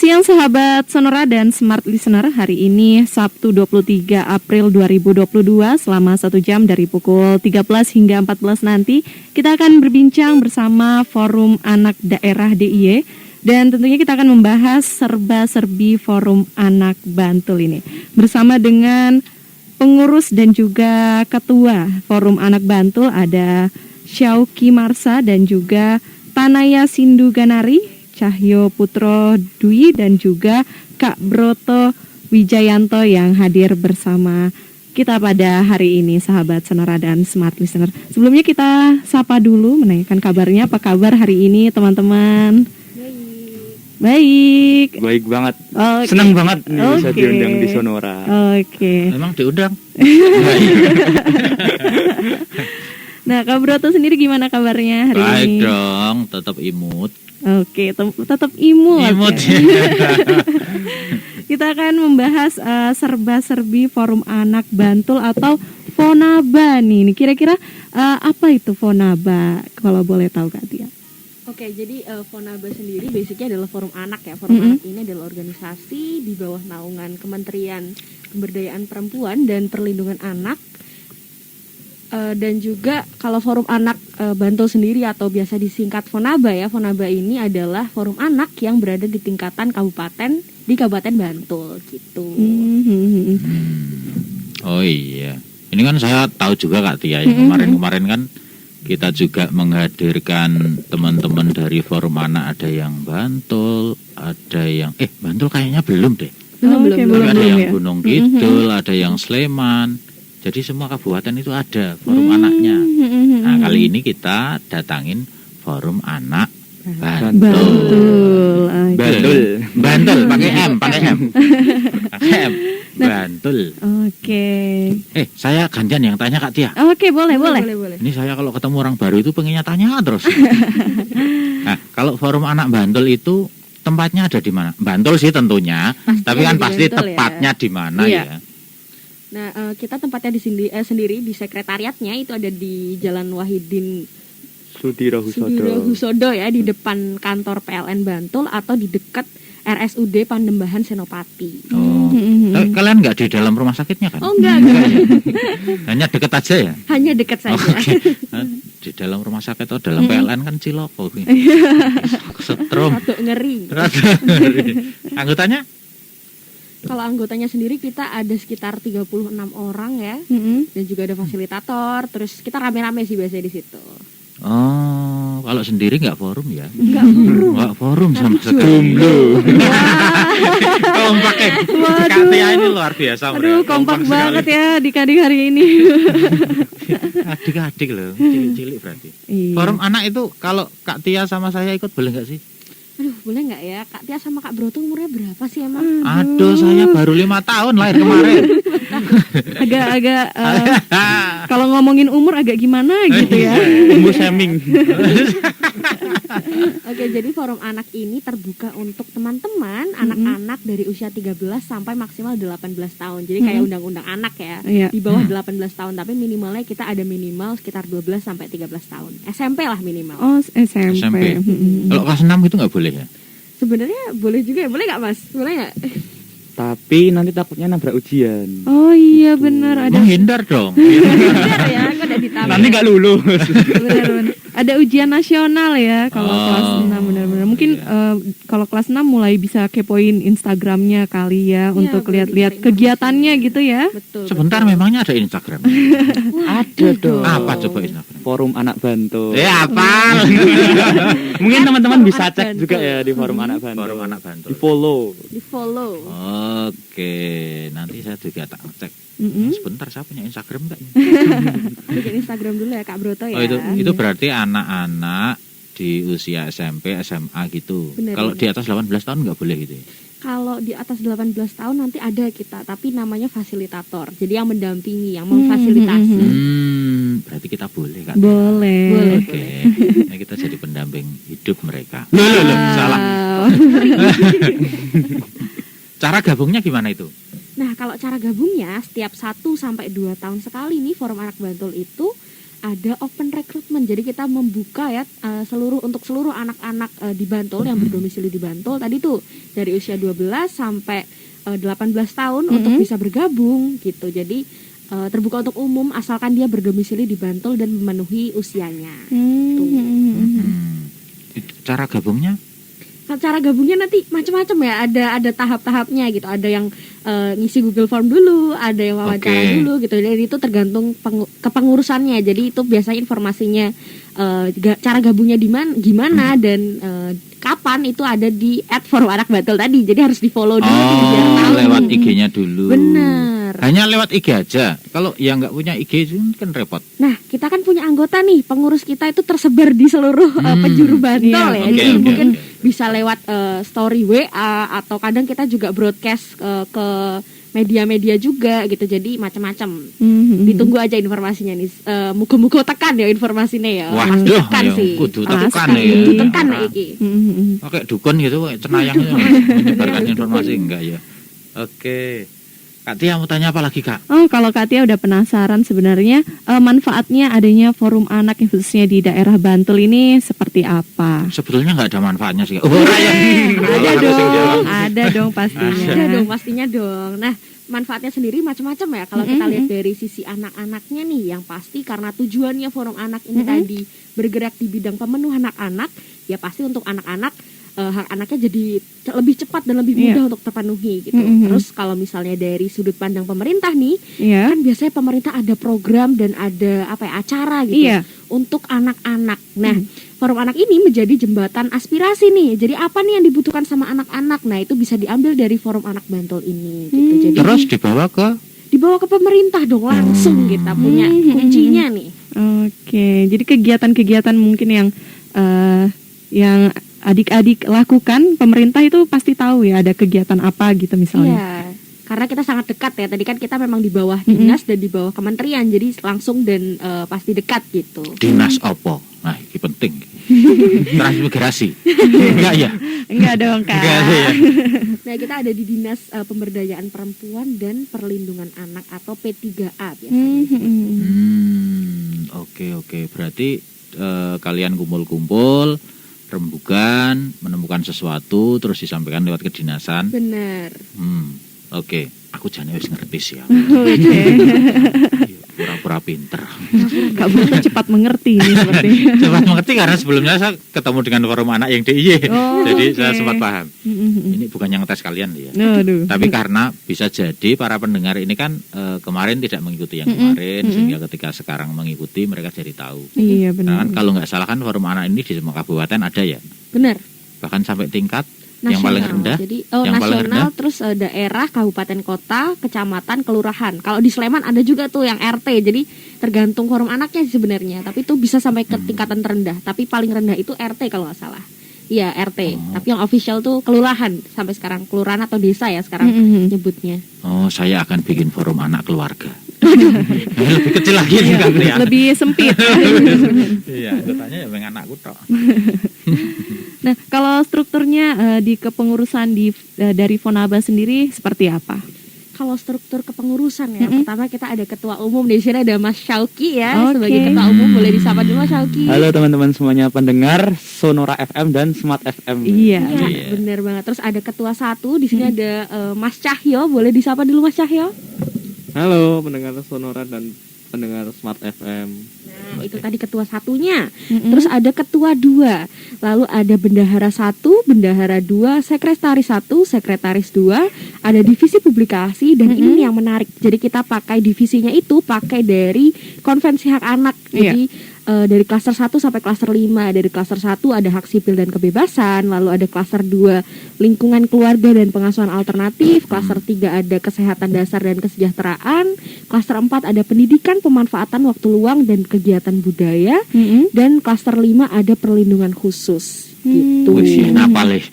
siang sahabat Sonora dan Smart Listener. Hari ini Sabtu 23 April 2022 selama 1 jam dari pukul 13 hingga 14 nanti kita akan berbincang bersama Forum Anak Daerah DIY. Dan tentunya kita akan membahas serba-serbi Forum Anak Bantul ini bersama dengan pengurus dan juga ketua Forum Anak Bantul ada Syauki Marsa dan juga Tanaya Sindu Ganari, Cahyo Putro Dwi dan juga Kak Broto Wijayanto yang hadir bersama kita pada hari ini sahabat Sonora dan Smart Listener. Sebelumnya kita sapa dulu menanyakan kabarnya, apa kabar hari ini teman-teman? Baik. Baik banget. Okay. Senang banget nih bisa diundang di Sonora. Oke. Memang diundang. Nah, Kak Broto sendiri gimana kabarnya hari ini? Baik dong, tetap imut. Oke, tetap imut. Ya. Kita akan membahas serba-serbi Forum Anak Bantul atau Fonaba nih. Kira-kira apa itu Fonaba? Kalau boleh tahu Kak Tia. Oke, jadi Fonaba sendiri basicnya adalah forum anak ya. Forum anak ini adalah organisasi di bawah naungan Kementerian Pemberdayaan Perempuan dan Perlindungan Anak. Dan juga kalau forum anak Bantul sendiri atau biasa disingkat Fonaba ya, Fonaba ini adalah forum anak yang berada di tingkatan kabupaten di Kabupaten Bantul gitu. Oh iya, ini kan saya tahu juga Kak Tia ya, kemarin kan kita juga menghadirkan teman-teman dari forum anak, ada yang Bantul, ada yang Bantul kayaknya belum deh. Belum ada yang ya? Gunung Kidul, ada yang Sleman. Jadi semua kabupaten itu ada forum anaknya. Nah, kali ini kita datangin Forum Anak Bantul. Bantul pakai M. Bantul. Oke. Saya gantian yang tanya Kak Tia. Oke, boleh. Ini saya kalau ketemu orang baru itu pengennya tanya terus. Nah, kalau Forum Anak Bantul itu tempatnya ada di mana? Bantul sih tentunya, tapi kan pasti Bantul, tepatnya di mana ya? Nah, kita tempatnya di sendiri di sekretariatnya itu ada di Jalan Wahidin Sudiro Husodo ya, di depan kantor PLN Bantul atau di dekat RSUD Pandembahan Senopati. Oh. Tapi kalian nggak di dalam rumah sakitnya kan? Oh enggak. Hanya deket aja ya? Hanya dekat saja. Okay. Nah, di dalam rumah sakit atau dalam PLN kan Ciloko. Setrum. Rada ngeri. Anggotanya? Kalau anggotanya sendiri kita ada sekitar 36 orang ya. Dan juga ada fasilitator, terus kita rame-rame sih biasanya di situ. Oh, kalau sendiri nggak forum ya? Nggak forum sama sekali. Kompak ya. Katia ini luar biasa. Aduh, kompak banget ya adik-adik hari ini. Adik-adik loh, cilik-cilik berarti. Iya. Forum anak itu kalau Kak Tia sama saya ikut boleh nggak sih? Aduh, boleh nggak ya? Kak Tia sama Kak Broto umurnya berapa sih emang? Aduh, saya baru 5 tahun lahir kemarin. Agak kalau ngomongin umur agak gimana gitu ya. Umur shaming. Oke, jadi forum anak ini terbuka untuk teman-teman anak-anak dari usia 13 sampai maksimal 18 tahun. Jadi kayak undang-undang anak ya. Iya. Di bawah 18 tahun, tapi minimalnya kita ada minimal sekitar 12 sampai 13 tahun. SMP lah minimal. Oh, SMP. Kalau kelas 6 itu nggak boleh ya? Sebenarnya boleh juga ya. Boleh nggak Mas? Boleh nggak? Tapi nanti takutnya nabrak ujian. Oh iya benar, ada Menghindar dong. Bener ya, kok udah ditambah. Nanti nggak lulus. benar. Ada ujian nasional ya kalau kelas 6 benar-benar. Mungkin kalau kelas 6 mulai bisa kepoin Instagramnya kali ya untuk boleh lihat-lihat dicari kegiatannya gitu ya. Betul. Sebentar, memangnya ada Instagram? Ada dong. Apa coba Instagram? Forum Anak Bantul. Apa? Mungkin teman-teman bisa Anak cek Bantul. juga ya di Forum Anak Bantul. Forum Anak Bantul. Di follow. Di follow. Oke, nanti saya juga tak cek. Sebentar, saya punya Instagram enggak? Bikin Instagram dulu ya Kak Broto ya. Oh, itu berarti anak-anak di usia SMP, SMA gitu. Bener, Kalau bener. di atas 18 tahun nggak boleh gitu ya? Kalau di atas 18 tahun nanti ada kita, tapi namanya fasilitator. Jadi yang mendampingi, yang memfasilitasi. Berarti kita boleh kan? Boleh. Oke. Nah, kita jadi pendamping hidup mereka. Loh, salah. Cara gabungnya gimana itu? Nah, kalau cara gabungnya setiap 1 sampai 2 tahun sekali nih Forum Anak Bantul itu ada open recruitment. Jadi kita membuka ya untuk seluruh anak-anak di Bantul yang berdomisili di Bantul tadi tuh dari usia 12 sampai 18 tahun untuk bisa bergabung gitu. Jadi terbuka untuk umum asalkan dia berdomisili di Bantul dan memenuhi usianya. Cara gabungnya? Cara gabungnya nanti macam-macam ya, ada tahap-tahapnya gitu. Ada yang ngisi Google Form dulu, ada yang wawancara dulu gitu. Jadi itu tergantung kepengurusannya. Jadi itu biasanya informasinya cara gabungnya gimana dan kapan itu ada di @forumanak_bantul tadi. Jadi harus di-follow dulu biar tahu. Lewat IG-nya dulu. Benar. Hanya lewat IG aja. Kalau yang nggak punya IG itu kan repot. Nah, kita kan punya anggota nih, pengurus kita itu tersebar di seluruh penjuru Bantul ya. Jadi mungkin bisa lewat story WA atau kadang kita juga broadcast ke media-media juga gitu. Jadi macam-macam. Ditunggu aja informasinya nih. Muga-muga tekan ya informasinya ya. Pasti tekan sih. Kudu tekan ya. Kudu tekan iki. Oke, dukun gitu cenayang menyebarkan informasi enggak ya. Oke. Kak Tia mau tanya apa lagi, Kak? Oh, kalau Kak Tia udah penasaran sebenarnya manfaatnya adanya forum anak yang khususnya di daerah Bantul ini seperti apa? Sebetulnya nggak ada manfaatnya sih. Ada dong pastinya. Ada dong pastinya dong. Nah, manfaatnya sendiri macam-macam ya. Kalau kita lihat dari sisi anak-anaknya nih, yang pasti karena tujuannya forum anak ini tadi bergerak di bidang pemenuhan anak-anak, ya pasti untuk anak-anak hak anaknya jadi lebih cepat dan lebih mudah untuk terpenuhi gitu. Terus kalau misalnya dari sudut pandang pemerintah nih, kan biasanya pemerintah ada program dan ada acara gitu untuk anak-anak. Nah, forum anak ini menjadi jembatan aspirasi nih. Jadi apa nih yang dibutuhkan sama anak-anak? Nah, itu bisa diambil dari forum anak Bantul ini gitu. Jadi terus dibawa ke pemerintah dong langsung kita punya kuncinya nih. Oke, jadi kegiatan-kegiatan mungkin yang adik-adik lakukan, pemerintah itu pasti tahu ya ada kegiatan apa gitu misalnya. Iya, karena kita sangat dekat ya. Tadi kan kita memang di bawah dinas dan di bawah kementerian, jadi langsung dan pasti dekat gitu. Dinas opo? Nah, ini penting. Transmigrasi. Enggak ya? Enggak dong, Kak. Enggak ya. Nah, kita ada di Dinas Pemberdayaan Perempuan dan Perlindungan Anak atau P3A biasanya. Oke. Berarti kalian kumpul-kumpul, rembukan, menemukan sesuatu, terus disampaikan lewat kedinasan. Benar. Oke. Aku jane wis ngerti sih ya. Pura-pura pinter. Kak Bro cepat mengerti ini sepertinya. Cepat mengerti karena sebelumnya saya ketemu dengan forum anak yang DIY. Jadi saya sempat paham. Ini bukan yang tes kalian ya. Tapi karena bisa jadi para pendengar ini kan kemarin tidak mengikuti yang kemarin, sehingga ketika sekarang mengikuti mereka jadi tahu. Iya benar. Kan kalau nggak salah kan forum anak ini di semua kabupaten ada ya. Benar. Bahkan sampai tingkat nasional. Yang paling rendah. Jadi yang nasional paling rendah. Terus daerah, kabupaten, kota, kecamatan, kelurahan. Kalau di Sleman ada juga tuh yang RT. Jadi tergantung forum anaknya sih sebenarnya. Tapi itu bisa sampai ke tingkatan terendah. Tapi paling rendah itu RT kalau nggak salah. Iya RT. Tapi yang official tuh kelurahan sampai sekarang, kelurahan atau desa ya sekarang nyebutnya. Oh, saya akan bikin forum anak keluarga. Lebih kecil lagi nih kan ya. Lebih sempit. Iya, katanya ya pengen anakku tok. Nah, kalau strukturnya di kepengurusan dari Fonaba sendiri seperti apa? Kalau struktur kepengurusan ya, pertama kita ada ketua umum. Di sini ada Mas Syauki ya, sebagai ketua umum. Boleh disapa dulu Mas Syauki. Halo teman-teman semuanya pendengar Sonora FM dan Smart FM. Iya, benar banget. Terus ada ketua 1, di sini ada Mas Cahyo. Boleh disapa dulu Mas Cahyo. Halo pendengar Sonora dan pendengar Smart FM. Nah, itu tadi ketua 1-nya. Terus ada ketua 2. Lalu ada bendahara 1, bendahara 2, sekretaris 1, sekretaris 2, ada divisi publikasi dan ini yang menarik. Jadi kita pakai divisinya itu pakai dari Konvensi Hak Anak. Jadi dari klaster 1 sampai klaster 5. Dari klaster 1 ada hak sipil dan kebebasan, lalu ada klaster 2 lingkungan keluarga dan pengasuhan alternatif, klaster 3 ada kesehatan dasar dan kesejahteraan, klaster 4 ada pendidikan, pemanfaatan waktu luang dan kegiatan budaya, dan klaster 5 ada perlindungan khusus. Gitu. Wih, ngapal ya.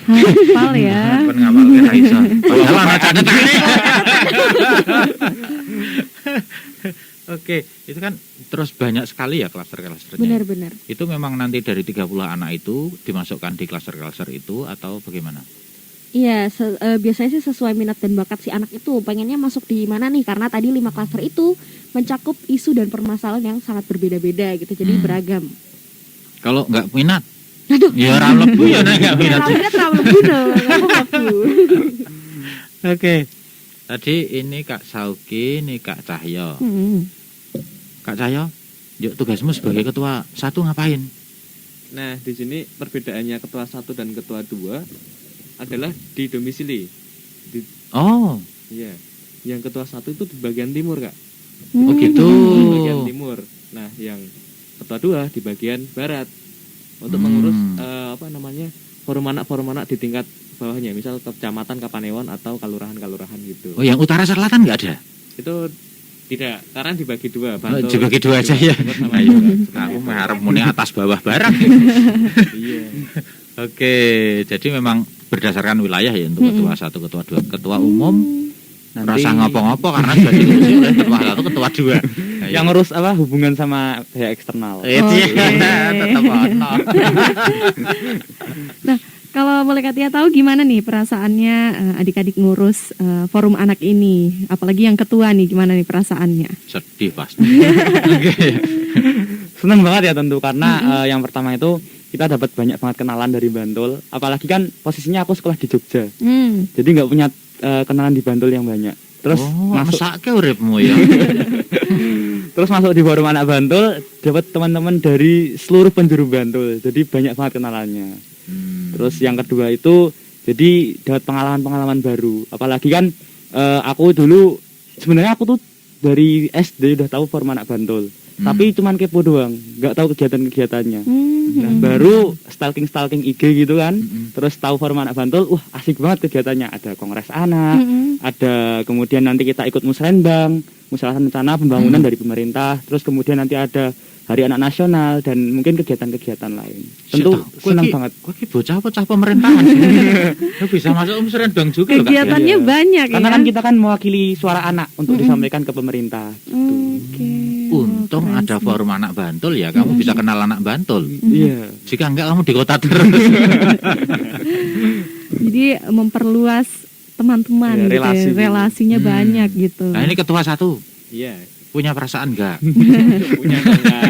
Hafal ya. Kan ngapal kira iso. Padahal ana catatan. Oke, itu kan terus banyak sekali ya klaster-klasternya. Benar-benar. Itu memang nanti dari 30 anak itu dimasukkan di klaster-klaster itu atau bagaimana? Iya, biasanya sih sesuai minat dan bakat si anak itu. Pengennya masuk di mana nih? Karena tadi 5 klaster itu mencakup isu dan permasalahan yang sangat berbeda-beda gitu. Jadi beragam. Kalau nggak minat, Aduh. ya ora mlebu ya nek nggak minat. Terlalu guna. Oke. Tadi ini Kak Sauki, ini Kak Cahyo. Kak Cahyo, yuk tugasmu sebagai ketua 1 ngapain? Nah, di sini perbedaannya ketua 1 dan ketua 2 adalah di domisili. Oh, Iya. Yang ketua 1 itu di bagian timur, Kak. oh gitu. Di bagian timur. Nah, yang ketua 2 di bagian barat. Untuk mengurus forum anak di tingkat bawahnya, misal kecamatan, kapanewon atau kalurahan-kalurahan gitu. Oh, yang utara selatan nggak ada? Itu tidak, karena dibagi 2. Oh, dibagi 2 aja ya. Sama Ayo, juga. aku mengharap muni atas bawah barang. Iya. Oke, jadi memang berdasarkan wilayah ya untuk ketua 1, ketua 2, ketua umum. Rasa ngopo-ngopo karena sudah diurusi oleh ketua 1, ketua 2. Yang ngurus hubungan sama pihak eksternal. Tetap ono. Nah, kalau boleh Kak Tia tahu gimana nih perasaannya adik-adik ngurus forum anak ini, apalagi yang ketua nih, gimana nih perasaannya? Sedih pasti. Seneng banget ya tentu karena yang pertama itu kita dapat banyak banget kenalan dari Bantul. Apalagi kan posisinya aku sekolah di Jogja. Jadi nggak punya kenalan di Bantul yang banyak. Terus masake uripmu ya. Terus masuk di forum anak Bantul, dapat teman-teman dari seluruh penjuru Bantul. Jadi banyak banget kenalannya. Terus yang kedua itu jadi dapat pengalaman-pengalaman baru. Apalagi kan aku dulu sebenarnya aku tuh dari SD udah tahu forum anak Bantul. Tapi cuman kepo doang, nggak tahu kegiatan-kegiatannya. Nah, baru stalking IG gitu kan. Terus tahu forum anak Bantul, asik banget kegiatannya. Ada kongres anak, ada kemudian nanti kita ikut musrenbang, musyawarah rencana pembangunan dari pemerintah. Terus kemudian nanti ada Hari Anak Nasional dan mungkin kegiatan-kegiatan lain. Tentu senang banget. Kok iki bocah-bocah pemerintahan. Ya bisa masuk musrenbang juga loh, Kak. Kegiatannya banyak Karena ya. kan kita kan mewakili suara anak untuk disampaikan ke pemerintah. Untung ada forum anak Bantul ya, kamu bisa kenal anak Bantul. Iya. Jika enggak kamu di kota terus. Jadi memperluas teman-teman Ya, gitu ya, relasi. relasinya banyak gitu. Nah, ini ketua 1 Iya. punya perasaan enggak? Punya enggak?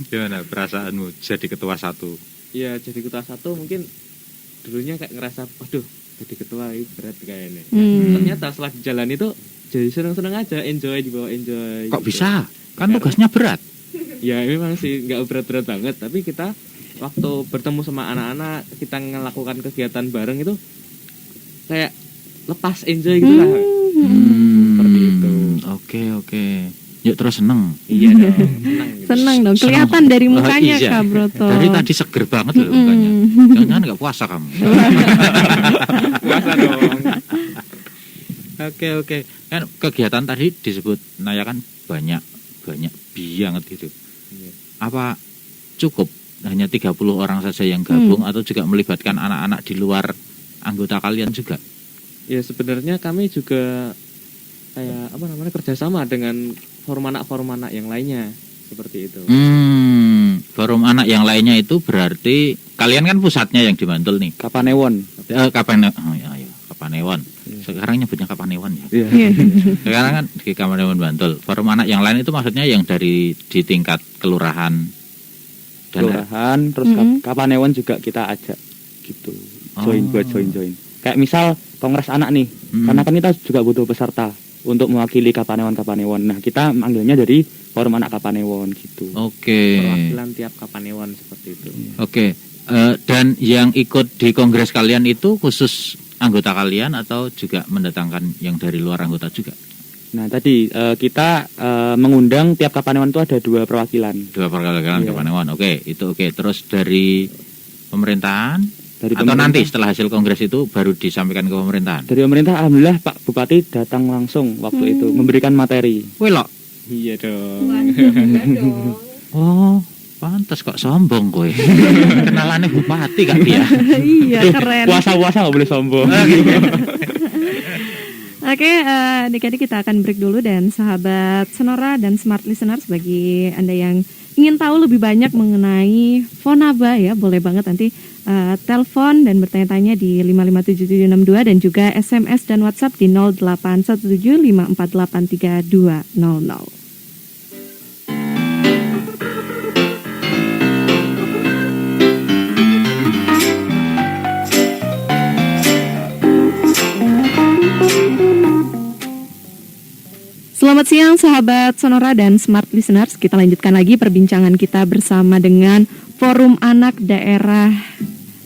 Gimana perasaanmu jadi ketua 1? Iya, jadi ketua 1 mungkin dulunya kayak ngerasa, waduh, jadi ketua itu berat kayaknya. Ternyata setelah jalan itu jadi seneng-seneng aja, enjoy, dibawa enjoy. Kok gitu. bisa? Kan tugasnya berat. Ya memang sih nggak berat-berat banget, tapi kita waktu bertemu sama anak-anak, kita melakukan kegiatan bareng itu kayak lepas enjoy gitu lah. Seperti itu. Oke. Yuk terus seneng. Iya dong, senang gitu. Seneng dong, kelihatan dari mukanya iya. Kak Broto. Dari tadi seger banget loh mukanya. Jangan-jangan nggak puasa kamu. Puasa dong. Oke. Kan kegiatan tadi disebut Naya kan banyak banget gitu. Iya. Apa cukup hanya 30 orang saja yang gabung atau juga melibatkan anak-anak di luar anggota kalian juga? Ya sebenarnya kami juga kayak kerjasama dengan forum anak yang lainnya seperti itu. Forum anak yang lainnya itu berarti kalian kan pusatnya yang di Bantul nih. Kapanewon. Kapanewon. Sekarang nyebutnya Kapanewon ya. Iya. Sekarang kan di Kapanewon Bantul. Forum anak yang lain itu maksudnya yang di tingkat kelurahan dan Kelurahan, terus Kapanewon juga kita ajak gitu. Join. Kayak misal kongres anak nih. Karena kan kita juga butuh peserta untuk mewakili Kapanewon. Nah, kita manggilnya dari forum anak Kapanewon gitu. Oke. Perwakilan tiap Kapanewon seperti itu. Oke. Dan yang ikut di kongres kalian itu khusus anggota kalian atau juga mendatangkan yang dari luar anggota juga? Nah, tadi kita mengundang tiap Kapanewon itu ada 2 perwakilan. 2 perwakilan Iya. Kapanewon. Oke, itu oke. Terus dari pemerintahan Dari atau pemerintah. nanti setelah hasil kongres itu baru disampaikan ke pemerintahan? Dari pemerintah alhamdulillah Pak Bupati datang langsung waktu itu memberikan materi. Welok. Iya dong. Oh, pantas kok sombong kowe. Kenalannya bupati Kak dia. Iya, keren. Puasa-puasa nggak boleh sombong. Oke, adik-adik kita akan break dulu dan sahabat Sonora dan Smart Listeners bagi Anda yang ingin tahu lebih banyak mengenai Fonaba ya, boleh banget nanti telepon dan bertanya-tanya di 557762 dan juga SMS dan WhatsApp di 08175483 200. Selamat siang sahabat Sonora dan Smart Listeners. Kita lanjutkan lagi perbincangan kita bersama dengan Forum Anak Daerah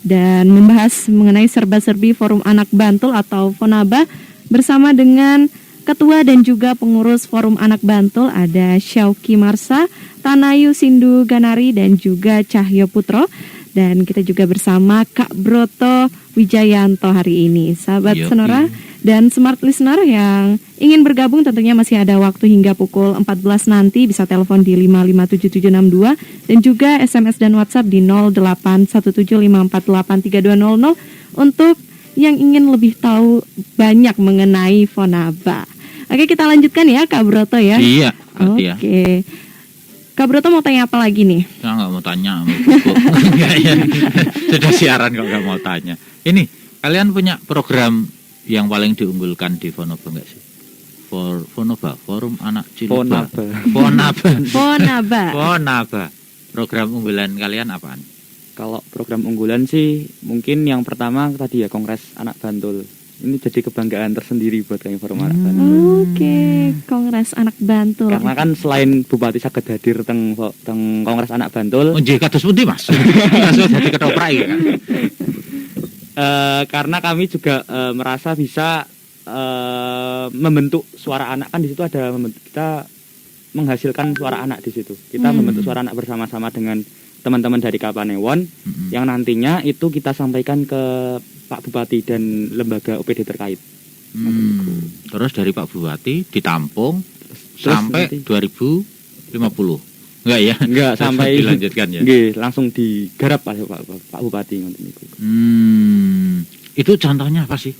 dan membahas mengenai serba-serbi Forum Anak Bantul atau Fonaba bersama dengan Ketua dan juga pengurus Forum Anak Bantul ada Syauki Marsa, Tanayu Sindu Ganari dan juga Cahyo Putro. Dan kita juga bersama Kak Broto Wijayanto hari ini. Sahabat Sonora dan Smart Listener yang ingin bergabung tentunya masih ada waktu hingga pukul 14 nanti. Bisa telepon di 557762 dan juga SMS dan WhatsApp di 08175483 200 untuk yang ingin lebih tahu banyak mengenai Fonaba. Oke, kita lanjutkan ya Kak Broto ya. Iya, Oke. Kak Broto mau tanya apa lagi nih? Saya nggak mau tanya, Enggak ya. Sudah siaran kok nggak mau tanya. Ini kalian punya program yang paling diunggulkan di Fonaba nggak sih? Fonaba, Forum Anak Cilebar. Fonaba. Program unggulan kalian apaan? Kalau program unggulan sih mungkin yang pertama tadi ya Kongres Anak Bantul. Ini jadi kebanggaan tersendiri buat kami Forum Anak Bantul. Oke, Kongres Anak Bantul. Karena kan selain Bupati saged hadir teng Kongres Anak Bantul. Oh, nggih kados pundi, Mas? Kados dadi ketoprak iki kan. Karena kami juga merasa bisa membentuk suara anak, kan di situ ada kita menghasilkan suara anak di situ. Kita membentuk suara anak bersama-sama dengan teman-teman dari Kapanewon yang nantinya itu kita sampaikan ke Pak Bupati dan lembaga OPD terkait. Terus dari Pak Bupati ditampung sampai nanti 2050. Enggak ya? Enggak sampai dilanjutkan ya. Nggih, langsung digarap oleh Pak Bupati ngoten niku. Itu contohnya apa sih?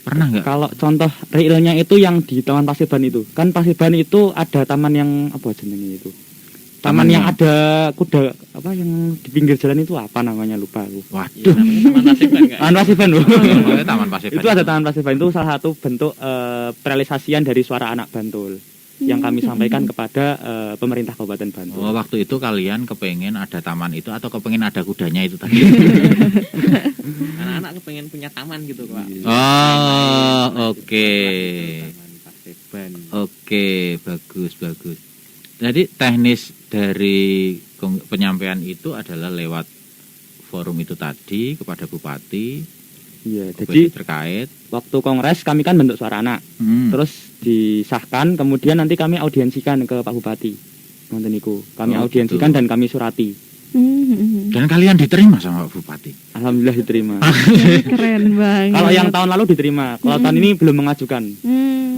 Pernah enggak? Kalau contoh realnya itu yang di Taman Paseban itu. Kan Paseban itu ada taman yang apa jenenge itu? Taman yang ada kuda apa yang di pinggir jalan itu apa namanya lupa aku. Waduh, Taman Paseban enggak? Taman Paseban loh. Taman Paseban. Itu ada Taman Paseban, itu salah satu bentuk realisasian dari suara anak Bantul yang kami sampaikan kepada pemerintah Kabupaten Bantul. Oh, waktu itu kalian kepengen ada taman itu atau kepengen ada kudanya itu tadi? Anak-anak kepengen punya taman gitu, Pak. Oh, oke. Taman Paseban. Oke, bagus. Jadi teknis dari penyampaian itu adalah lewat forum itu tadi kepada bupati. Iya, bupati jadi terkait. waktu kongres kami kan bentuk suara anak. Terus disahkan, kemudian nanti kami audiensikan ke Pak Bupati. Nonton niku. Kami audiensikan gitu. dan kami surati. Dan kalian diterima sama Pak Bupati. Alhamdulillah diterima. Keren banget. Kalau yang tahun lalu diterima, kalau tahun ini belum mengajukan.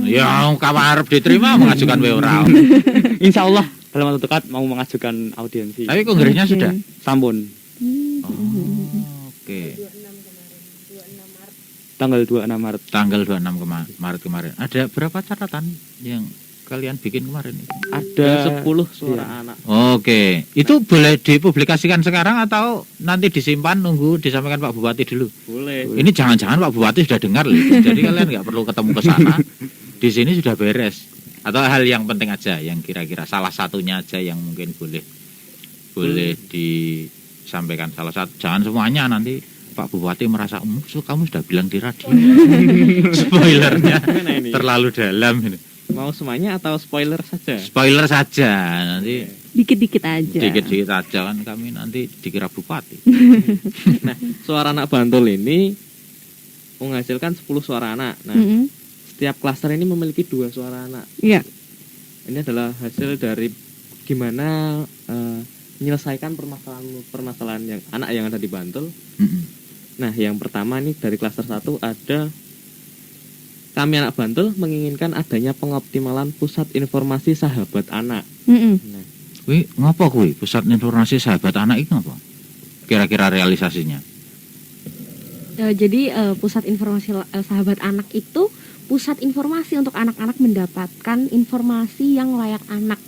Ya, kapan harap diterima mengajukan ora. Insya Allah dalam waktu dekat mau mengajukan audiensi. Tapi kongresnya sudah. Sampun. Oke. Tanggal 26 Maret. Tanggal 26 Maret kemarin. Ada berapa catatan yang kalian bikin kemarin itu? Ada 10 suara anak. Oke, itu boleh dipublikasikan sekarang atau nanti disimpan nunggu disampaikan Pak Bupati dulu? Boleh. Ini jangan-jangan Pak Bupati sudah dengar loh. Jadi kalian nggak perlu ketemu ke sana. Di sini sudah beres. Atau hal yang penting aja, yang kira-kira salah satunya aja yang mungkin boleh disampaikan salah satu. Jangan semuanya nanti Pak Bupati merasa, kamu sudah bilang di radio. Spoilernya terlalu dalam ini. Mau semuanya atau spoiler saja? Spoiler saja nanti. Dikit-dikit aja. Dikit-dikit aja kan kami nanti dikira bupati. Nah, suara anak Bantul ini menghasilkan 10 suara anak. Nah, setiap klaster ini memiliki 2 suara anak. Iya. Ini adalah hasil dari gimana menyelesaikan permasalahan yang anak yang ada di Bantul. Nah, yang pertama nih dari klaster 1 ada kami anak Bantul menginginkan adanya pengoptimalan pusat informasi sahabat anak. Nah, Wih, ngapa kuwi pusat informasi sahabat anak itu ngapa? Kira-kira realisasinya? Jadi pusat informasi sahabat anak itu pusat informasi untuk anak-anak mendapatkan informasi yang layak anak.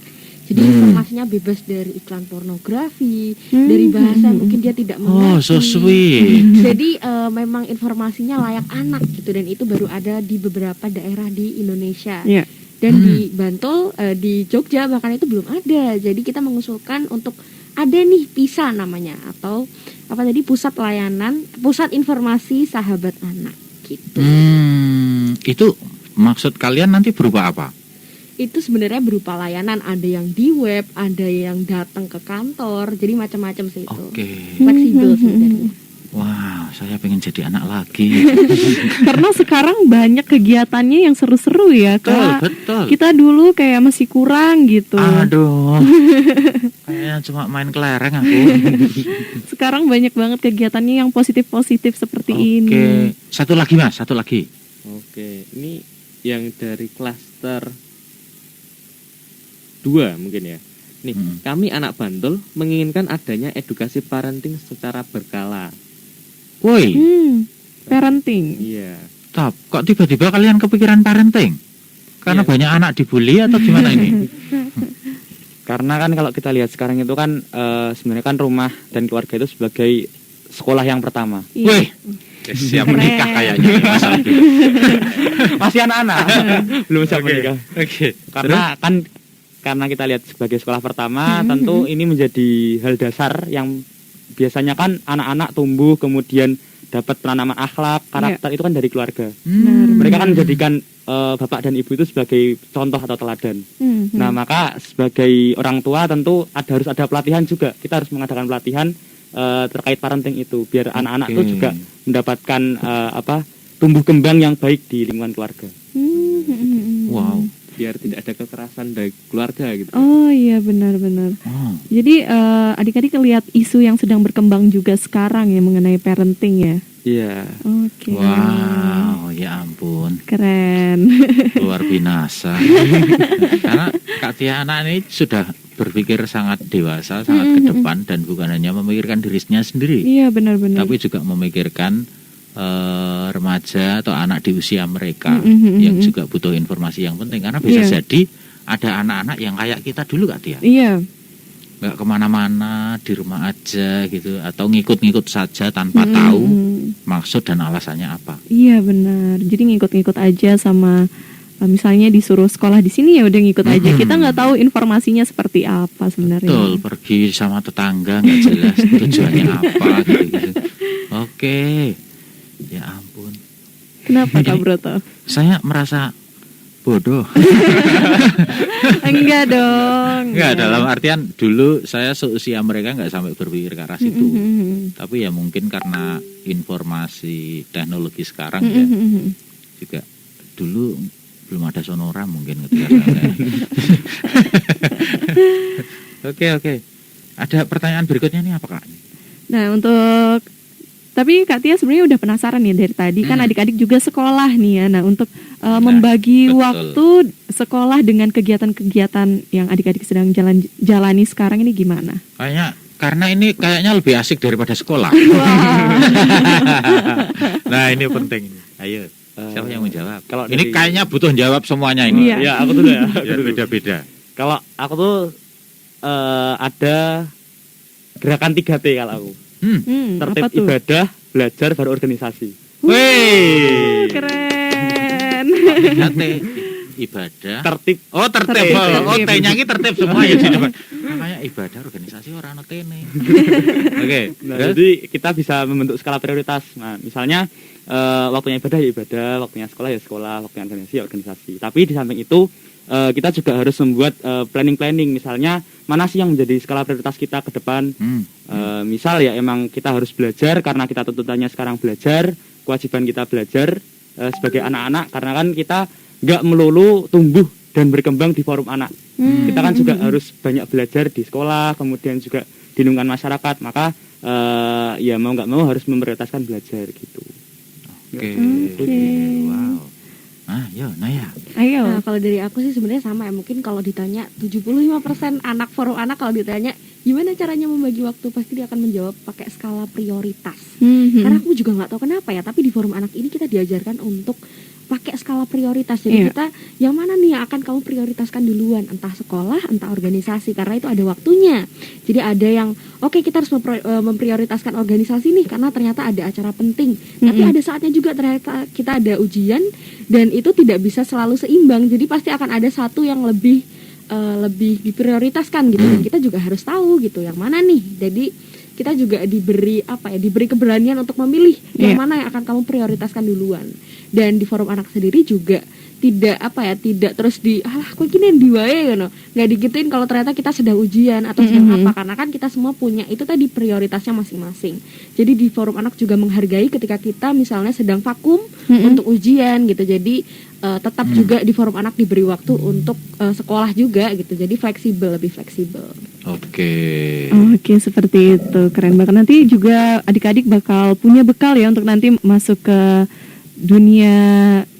Jadi informasinya bebas dari iklan pornografi, dari bahasa yang mungkin dia tidak mengerti. Oh, so sweet. Jadi memang informasinya layak anak gitu, dan itu baru ada di beberapa daerah di Indonesia. Iya. Dan di Bantul, di Jogja bahkan itu belum ada. Jadi kita mengusulkan untuk ada nih PISA namanya, atau apa tadi, pusat informasi sahabat anak gitu. Itu maksud kalian nanti berupa apa? Itu sebenarnya berupa layanan, ada yang di web, ada yang datang ke kantor, jadi macam-macam sih itu. Oke. Fleksibel sebenarnya. Wow, saya pengen jadi anak lagi. Karena sekarang banyak kegiatannya yang seru-seru ya, Kak. Betul. Kita dulu kayak masih kurang gitu. Aduh. Kayaknya cuma main kelereng aku. Sekarang banyak banget kegiatannya yang positif-positif seperti ini. Oke. Satu lagi Mas, satu lagi. Oke, ini yang dari klaster 2 mungkin ya. Nih, kami anak Bantul menginginkan adanya edukasi parenting secara berkala. Woi, Parenting. Iya. Top. Kok tiba-tiba kalian kepikiran parenting? Karena Iya. banyak anak dibully atau gimana ini? Karena kan kalau kita lihat sekarang itu kan sebenarnya kan rumah dan keluarga itu sebagai sekolah yang pertama. Iya. Woi, siap Keren. menikah kayaknya nih, Mas Aldi. Masih anak-anak, belum siap menikah. Oke. Karena kita lihat sebagai sekolah pertama, tentu ini menjadi hal dasar yang biasanya kan anak-anak tumbuh kemudian dapat penanaman akhlak, karakter itu kan dari keluarga. Mereka kan menjadikan bapak dan ibu itu sebagai contoh atau teladan. Nah, maka sebagai orang tua tentu harus ada pelatihan juga. Kita harus mengadakan pelatihan terkait parenting itu biar anak-anak itu juga mendapatkan tumbuh kembang yang baik di lingkungan keluarga. Wow. Biar tidak ada kekerasan dari keluarga gitu. Oh iya, benar-benar. Oh. Jadi adik-adik lihat isu yang sedang berkembang juga sekarang ya mengenai parenting ya. Iya. Oke. Wow, ya ampun. Keren. Luar binasa. Karena Kak Tia anak ini sudah berpikir sangat dewasa, sangat ke depan, dan bukan hanya memikirkan dirinya sendiri, Iya, benar-benar. tapi juga memikirkan remaja atau anak di usia mereka yang juga butuh informasi yang penting. Karena bisa jadi ada anak-anak yang kayak kita dulu Kak Tia, Iya. nggak kemana-mana, di rumah aja gitu, atau ngikut-ngikut saja tanpa tahu maksud dan alasannya apa. Iya, benar. Jadi ngikut-ngikut aja sama misalnya disuruh sekolah di sini ya udah ngikut aja. Kita nggak tahu informasinya seperti apa sebenarnya. Betul, pergi sama tetangga nggak jelas tujuannya apa gitu. Oke, ya ampun. Kenapa Kak Broto? Saya merasa bodoh. Enggak dong. Enggak, dalam artian dulu saya seusia mereka nggak sampai berpikir ke arah situ. Tapi ya mungkin karena informasi teknologi sekarang ya, juga dulu belum ada sonora mungkin ketika saya. Oke. Ada pertanyaan berikutnya nih apa Kak? Nah, tapi Kak Tia sebenarnya udah penasaran ya dari tadi kan adik-adik juga sekolah nih ya. Nah, untuk membagi betul. waktu sekolah dengan kegiatan-kegiatan yang adik-adik sedang jalani sekarang ini gimana? Karena ini kayaknya lebih asik daripada sekolah. Nah, ini penting. Ayo, siapa yang menjawab? Kalau Ini dari- kayaknya butuh jawab semuanya ini. Iya. Ya, aku dulu ya. Biar beda-beda. Kalau aku tuh ada gerakan 3T kalau aku. Tertib, apa tuh? ibadah, belajar, baru organisasi. Wih. Keren. Hati, ibadah. Tertib. Oh, tertib. Tertib. Oh, T-nya ini tertib semua ya di depan. Makanya ibadah organisasi orang ono T-ne. Oke. Nah, terus? jadi kita bisa membentuk skala prioritas. Nah, misalnya waktunya ibadah ya ibadah, waktunya sekolah ya sekolah, waktunya organisasi ya organisasi. Tapi di samping itu kita juga harus membuat planning. Misalnya mana sih yang menjadi skala prioritas kita ke depan. Misal ya emang kita harus belajar karena kita tuntutannya sekarang belajar, kewajiban kita belajar sebagai anak-anak, karena kan kita nggak melulu tumbuh dan berkembang di forum anak. Kita kan juga harus banyak belajar di sekolah, kemudian juga di lingkungan masyarakat. Maka ya mau nggak mau harus memprioritaskan belajar gitu. Oke. Oke. Wow. Yo, Naya. Ayo. Nah, kalau dari aku sih sebenarnya sama ya. Mungkin kalau ditanya 75% anak forum anak, kalau ditanya gimana caranya membagi waktu, pasti dia akan menjawab pakai skala prioritas. Karena aku juga nggak tahu kenapa ya, tapi di forum anak ini kita diajarkan untuk pakai skala prioritas. Jadi Iya. kita yang mana nih yang akan kamu prioritaskan duluan, entah sekolah, entah organisasi, karena itu ada waktunya. Jadi ada yang oke, kita harus memprioritaskan organisasi nih karena ternyata ada acara penting. Tapi ada saatnya juga ternyata kita ada ujian dan itu tidak bisa selalu seimbang. Jadi pasti akan ada satu yang lebih diprioritaskan gitu. Dan kita juga harus tahu gitu yang mana nih. Jadi kita juga diberi keberanian untuk memilih yang Iya. mana yang akan kamu prioritaskan duluan. Dan di forum anak sendiri juga tidak terus kok gini diwae gitu. Nggak digituin kalau ternyata kita sedang ujian atau sedang apa, karena kan kita semua punya itu tadi prioritasnya masing-masing. Jadi di forum anak juga menghargai ketika kita misalnya sedang vakum untuk ujian gitu. Jadi tetap juga di forum anak diberi waktu untuk sekolah juga gitu. Jadi lebih fleksibel. Oke. Oke, seperti itu. Keren banget. Nanti juga adik-adik bakal punya bekal ya untuk nanti masuk ke dunia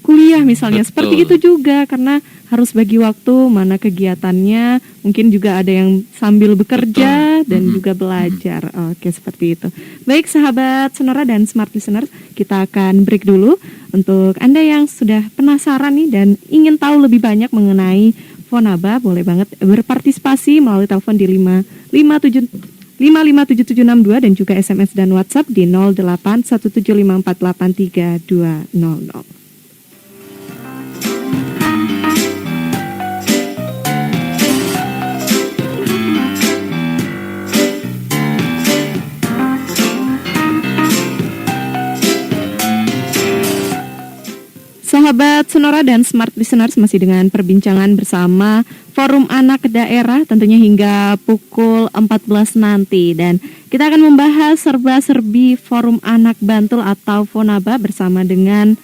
kuliah misalnya. Betul. Seperti itu juga, karena harus bagi waktu mana kegiatannya. Mungkin juga ada yang sambil bekerja dan juga belajar. Oke, seperti itu. Baik sahabat Sonora dan Smart Listener, kita akan break dulu. Untuk Anda yang sudah penasaran nih dan ingin tahu lebih banyak mengenai Fonaba, boleh banget berpartisipasi melalui telepon di 55762 dan juga SMS dan WhatsApp di 081754832000. Sahabat Sonora dan Smart Listeners, masih dengan perbincangan bersama Forum Anak Daerah tentunya hingga pukul 14 nanti. Dan kita akan membahas serba-serbi Forum Anak Bantul atau Fonaba bersama dengan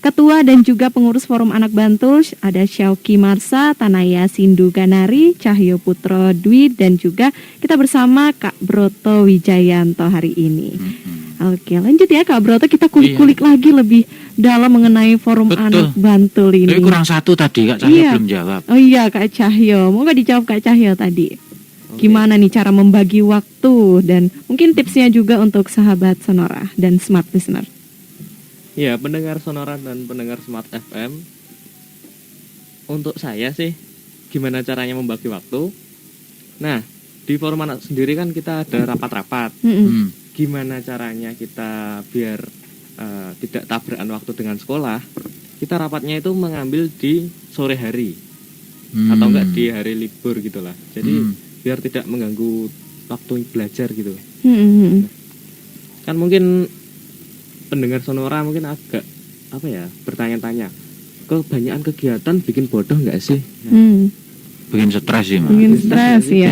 Ketua dan juga pengurus Forum Anak Bantul, ada Syauki Marsa, Tanaya Sindu Ganari, Cahyo Putro Dwi, dan juga kita bersama Kak Broto Wijayanto hari ini. Oke, lanjut ya Kak Broto, kita kulik-kulik lagi lebih dalam mengenai Forum Betul. Anak Bantul ini. Tapi kurang satu tadi Kak Cahyo belum jawab. Oh iya Kak Cahyo, mau gak dijawab Kak Cahyo tadi? Gimana nih cara membagi waktu dan mungkin tipsnya juga untuk sahabat Sonora dan Smart Listener. Ya, pendengar Sonora dan pendengar Smart FM. Untuk saya sih, gimana caranya membagi waktu? Nah, di Forum Anak sendiri kan kita ada rapat-rapat. Gimana caranya kita biar tidak tabrakan waktu dengan sekolah? Kita rapatnya itu mengambil di sore hari atau enggak di hari libur gitulah. Jadi biar tidak mengganggu waktu belajar gitu. Kan mungkin pendengar Sonora mungkin agak bertanya-tanya, kebanyakan kegiatan bikin bodoh nggak sih? Bikin stres sih Mas. Bikin stres ya.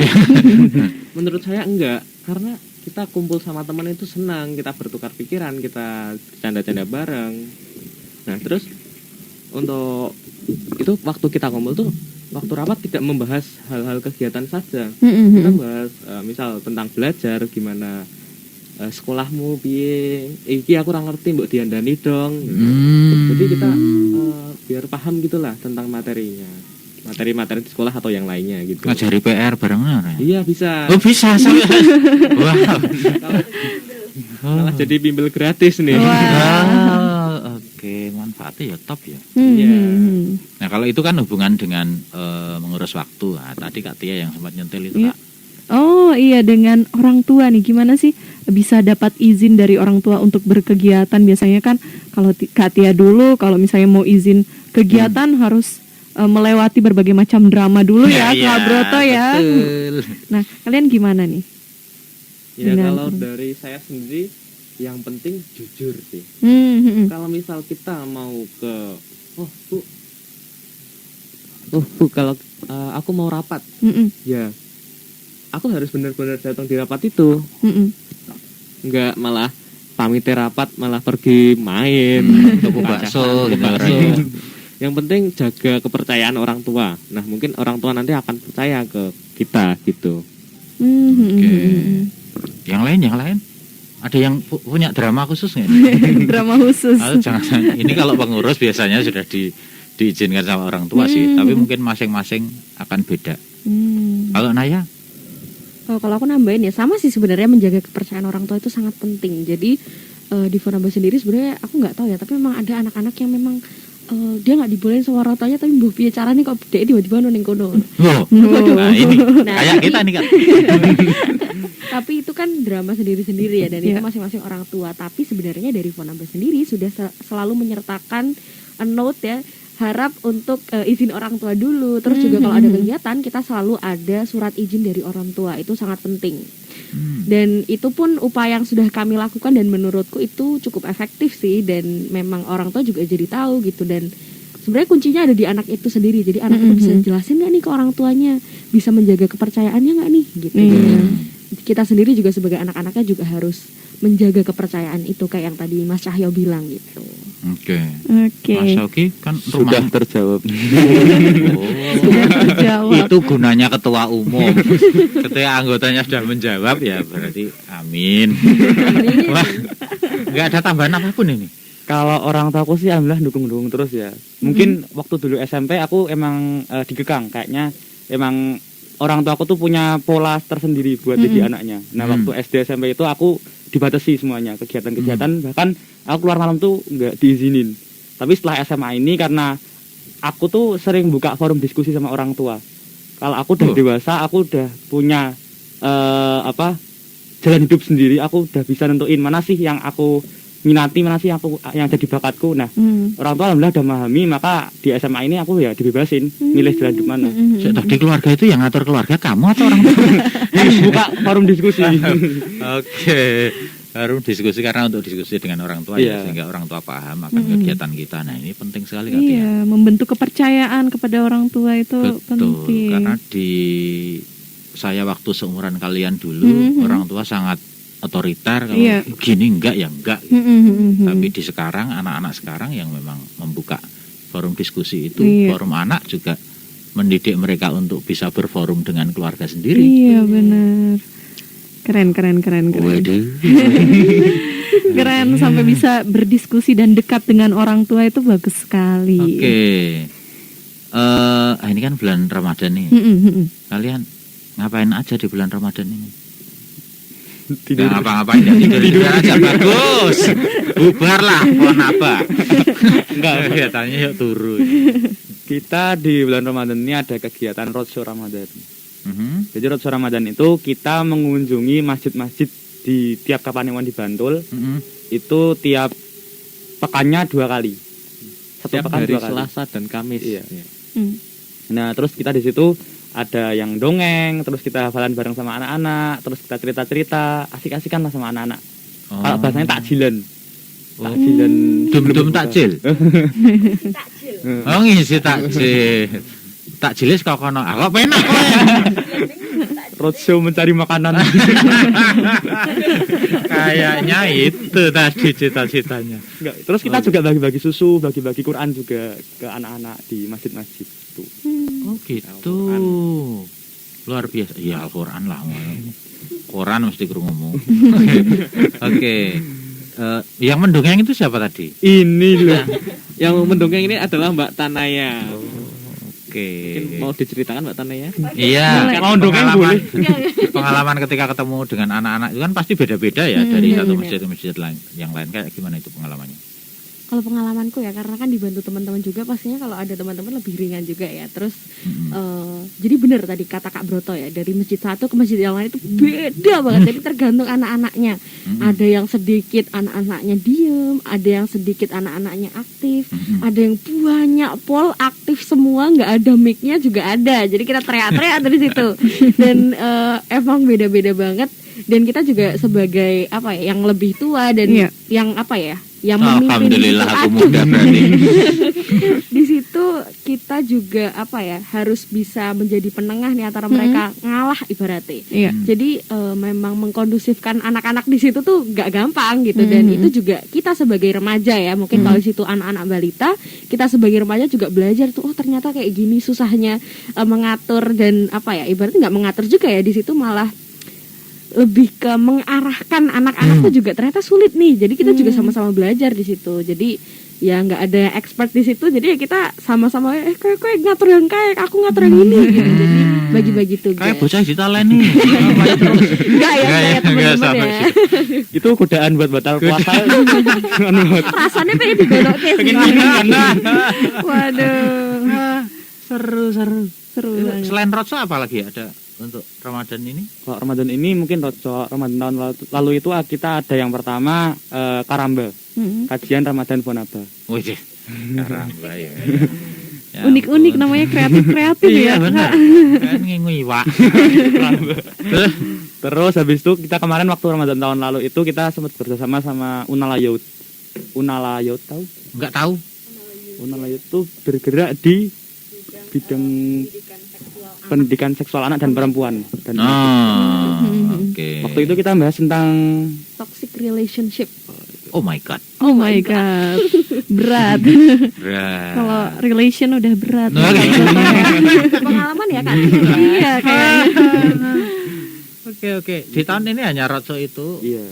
Menurut saya enggak, karena kita kumpul sama teman itu senang, kita bertukar pikiran, kita canda-canda bareng. Nah terus untuk itu waktu kita kumpul tuh waktu rapat tidak membahas hal-hal kegiatan saja. Kita bahas misal tentang belajar, gimana sekolahmu piye, iki aku ora ngerti mbok diandani dong. Jadi kita biar paham gitulah tentang materinya. Materi-materi di sekolah atau yang lainnya gitu. Ngajari PR barengan. Iya bisa. Oh bisa sampai. Wow. Malah jadi bimbel gratis nih. Oke, manfaatnya ya top ya. Iya. Nah kalau itu kan hubungan dengan mengurus waktu. Nah, tadi Kak Tia yang sempat nyentil itu Kak. Oh iya, dengan orang tua nih, gimana sih bisa dapat izin dari orang tua untuk berkegiatan? Biasanya kan kalau Kak Tia dulu kalau misalnya mau izin kegiatan harus melewati berbagai macam drama dulu ya Kak Broto ya. Betul. Nah kalian gimana nih? Ya Dengan- kalau dari saya sendiri yang penting jujur sih. Kalau misal kita mau ke Bu kalau aku mau rapat, ya aku harus benar-benar datang di rapat itu. Enggak malah pamit rapat malah pergi main Tuku bakso gitu bakso. ya. Yang penting jaga kepercayaan orang tua. Nah mungkin orang tua nanti akan percaya ke kita gitu. Oke. Yang lain ada yang punya drama khusus nggak? Drama khusus. Jangan ini kalau pengurus biasanya sudah diizinkan sama orang tua sih, tapi mungkin masing-masing akan beda. Kalau Naya? Kalau aku nambahin ya sama sih sebenarnya, menjaga kepercayaan orang tua itu sangat penting. Jadi di Fonaba sendiri sebenarnya aku nggak tahu ya, tapi memang ada anak-anak yang memang dia nggak dibolehin sama orang tuanya tapi mbah piye carane kok dhek tiba-tiba ono ning kono. Loh, nah ini kayak kita nih kan. Tapi itu kan drama sendiri-sendiri ya dan itu Iya. masing-masing orang tua. Tapi sebenarnya dari Fonaba sendiri sudah selalu menyertakan a note ya, harap untuk izin orang tua dulu. Terus juga kalau ada kegiatan kita selalu ada surat izin dari orang tua. Itu sangat penting. Dan itu pun upaya yang sudah kami lakukan dan menurutku itu cukup efektif sih, dan memang orang tua juga jadi tahu gitu. Dan sebenarnya kuncinya ada di anak itu sendiri. Jadi anak itu bisa jelasin nggak nih ke orang tuanya, bisa menjaga kepercayaannya nggak nih gitu. Jadi kita sendiri juga sebagai anak-anaknya juga harus menjaga kepercayaan itu kayak yang tadi Mas Cahyo bilang gitu. Oke. Oke. Mas Oki kan Sudah rumah. terjawab. Sudah terjawab. Itu gunanya ketua umum. Ketika anggotanya sudah menjawab ya berarti amin. Wah, nggak ada tambahan apapun ini. Kalau orang tua aku sih alhamdulillah dukung-dukung terus ya. Mungkin waktu dulu SMP aku emang dikekang, kayaknya emang orang tua aku tuh punya pola tersendiri buat didik anaknya. Nah, waktu SD SMP itu aku dibatasi semuanya kegiatan-kegiatan, bahkan aku keluar malam tuh nggak diizinin. Tapi setelah SMA ini karena aku tuh sering buka forum diskusi sama orang tua. Kalau aku udah dewasa, aku udah punya jalan hidup sendiri, aku udah bisa nentuin mana sih yang aku minati, mana sih yang jadi bakatku. Nah, orang tua alhamdulillah udah memahami, maka di SMA ini aku ya dibebasin milih jalan hidup mana. Tadi keluarga itu yang ngatur keluarga kamu atau orang tua? Harus buka forum diskusi. Oke. Baru diskusi karena untuk diskusi dengan orang tua ya, sehingga orang tua paham akan kegiatan kita. Nah, ini penting sekali Kak Tia. Iya, membentuk kepercayaan kepada orang tua itu Betul, penting. karena di saya waktu seumuran kalian dulu orang tua sangat otoriter, kalau gini enggak ya enggak. Tapi di sekarang anak-anak sekarang yang memang membuka forum diskusi itu, forum anak juga mendidik mereka untuk bisa berforum dengan keluarga sendiri. Iya benar. Keren. Waduh. Keren sampai bisa berdiskusi dan dekat dengan orang tua itu bagus sekali. Oke. Ini kan bulan Ramadan nih. Kalian ngapain aja di bulan Ramadan ini? Tidur. Nggak ngapa-ngapain ya, tidur aja bagus. Bubar lah, pohon apa? Enggak, kegiatannya yuk turun. Kita di bulan Ramadan ini ada kegiatan roadshow Ramadan. Jadi roadshow Ramadan itu kita mengunjungi masjid-masjid di tiap Kapanewon di Bantul. Itu tiap pekannya 2 kali. Satu Setiap pekan hari 2 kali. Selasa dan Kamis. Iya. Nah, terus kita di situ ada yang dongeng, terus kita hafalan bareng sama anak-anak, terus kita cerita-cerita, asik-asikan lah sama anak-anak. Kalau bahasanya takjilan. Takjilan. Dum-dum takjil. Oh ngisi takjil. Takjilis kok kono. Kok penak kowe. Roadshow mencari makanan. Kayaknya itu tadi cita-citanya. Enggak, terus kita juga bagi-bagi susu, bagi-bagi Quran juga ke anak-anak di masjid-masjid itu. Oh gitu. Luar biasa. Ya Al-Quran lah. Quran mesti krungumu. Oke. Yang mendongeng itu siapa tadi? Ini loh. Yang mendongeng ini adalah Mbak Tanaya. Oke. Mungkin mau diceritakan Mbak Tanaya? Iya. Mau dongeng boleh. Pengalaman ketika ketemu dengan anak-anak itu kan pasti beda-beda ya dari satu masjid ke masjid lain. Yang lain kayak gimana itu pengalamannya? Kalau pengalamanku ya, karena kan dibantu teman-teman juga, pastinya kalau ada teman-teman lebih ringan juga ya. Terus jadi benar tadi kata Kak Broto ya, dari masjid satu ke masjid yang lain itu beda banget. Jadi tergantung anak-anaknya. Ada yang sedikit anak-anaknya diem, ada yang sedikit anak-anaknya aktif, ada yang banyak pol aktif semua, nggak ada mic-nya juga ada. Jadi kita teriak-teriak dari situ. Dan emang beda-beda banget. Dan kita juga sebagai apa ya, yang lebih tua dan yang apa ya, yang memimpin. Alhamdulillah gitu. aku muda berarti. Di situ kita juga apa ya, harus bisa menjadi penengah nih antara mereka ngalah ibaratnya. Jadi memang mengkondusifkan anak-anak di situ tuh gak gampang gitu. Dan itu juga kita sebagai remaja ya, mungkin kalau di situ anak-anak balita, kita sebagai remaja juga belajar tuh, oh ternyata kayak gini susahnya mengatur dan apa ya, ibaratnya nggak mengatur juga ya, di situ malah lebih ke mengarahkan anak-anak tuh juga ternyata sulit nih. Jadi kita juga sama-sama belajar di situ. Jadi ya nggak ada expert di situ, jadi ya kita sama-sama kowe ngatur yang kayak aku ngatur yang ini gitu. Jadi bagi-bagi tugas. Kayak bocah ditaleni. Enggak ya, kayak teman-teman ya. Itu godaan buat batal puasa. Rasanya pengen dibelokke sih. Waduh. Seru banget. Selain rotso apa lagi ada untuk Ramadan ini? Kalau Ramadan ini mungkin Ramadan tahun lalu itu kita ada yang pertama Karamba, kajian Ramadan Fonaba. Wih, Karamba ya. Ya Unik-unik ampun. namanya, kreatif-kreatif Iya ya. benar. Kan ngiwak. Terus habis itu kita kemarin waktu Ramadan tahun lalu itu kita sempat bersama sama Unalayaut. Unalayaut tahu? Enggak tahu. Unalayaut itu bergerak di bidang pendidikan seksual anak dan perempuan. Dan Oke. waktu itu kita bahas tentang Toxic relationship. Oh my god. Oh my god, berat. Berat. Kalau relation udah berat. Nah, oke. Pengalaman ya Kak. Iya kayaknya. Oke. Di tahun ini hanya rotso itu. iya.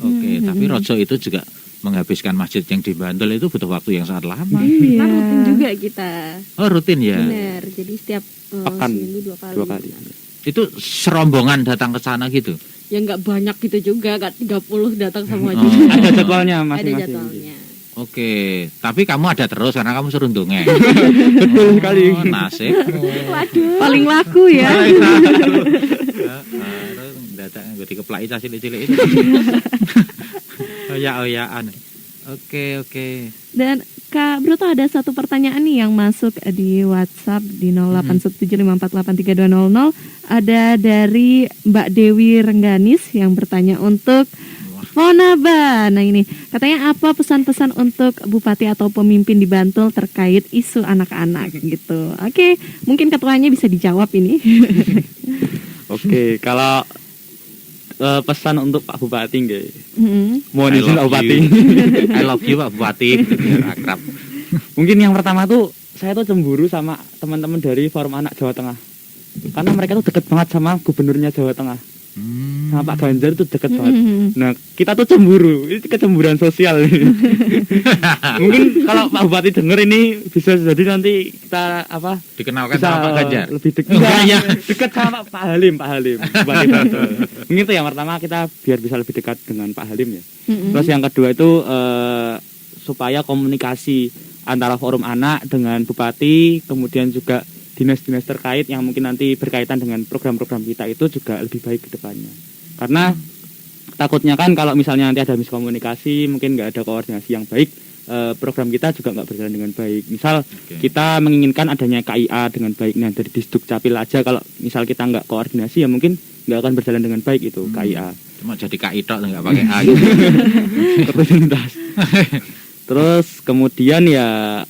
Oke, tapi rotso itu juga menghabiskan masjid yang di Bantul itu butuh waktu yang sangat lama. Iya. Kan rutin juga kita. Oh, rutin ya. Benar. Jadi setiap Pekan seminggu 2 kali. Itu serombongan datang ke sana gitu. Ya nggak banyak gitu juga, nggak 30 datang semua Oh. juga. Ada jadwalnya Ada masing-masing. jadwalnya. Oke, tapi kamu ada terus karena kamu suruh dongeng. Betul sekali. Oh, nasib. Waduh. Paling laku ya. Datang gue dikeplaki cah cilik-cilik itu. Oya-oyaan. Oke. Dan Kak Broto ada satu pertanyaan nih yang masuk di WhatsApp di 081754832000. Ada dari Mbak Dewi Rengganis yang bertanya untuk Fonaba. Nah ini katanya apa pesan-pesan untuk bupati atau pemimpin di Bantul terkait isu anak-anak gitu. Oke, mungkin ketuanya bisa dijawab ini. Oke, kalau pesan untuk Pak Bupati nggih. Mohon I izin Pak love Bupati. I love you Pak Bupati. Akrab. Mungkin yang pertama tuh saya tuh cemburu sama teman-teman dari Forum Anak Jawa Tengah. Karena mereka tuh deket banget sama gubernurnya Jawa Tengah. Sama Pak Ganjar tuh deket banget. Nah, kita tuh cemburu. Ini kecemburuan sosial. Mungkin kalau Pak Bupati denger ini bisa jadi nanti kita apa? Dikenalkan Bisa sama Pak Ganjar. lebih dekat. Enggak, ya. Dekat sama Pak Halim. Bupati Bantul. Mungkin itu yang pertama kita biar bisa lebih dekat dengan Pak Halim ya. Terus yang kedua itu supaya komunikasi antara Forum Anak dengan Bupati, kemudian juga dinas-dinas terkait yang mungkin nanti berkaitan dengan program-program kita itu juga lebih baik ke depannya. Karena takutnya kan kalau misalnya nanti ada miskomunikasi, mungkin nggak ada koordinasi yang baik, program kita juga nggak berjalan dengan baik. Misal kita menginginkan adanya KIA dengan baik, nah dari Disduk Capil aja kalau misal kita nggak koordinasi ya mungkin nggak akan berjalan dengan baik itu KIA. Cuma jadi KI tok nggak pakai A gitu. Rutinitas. Terus kemudian ya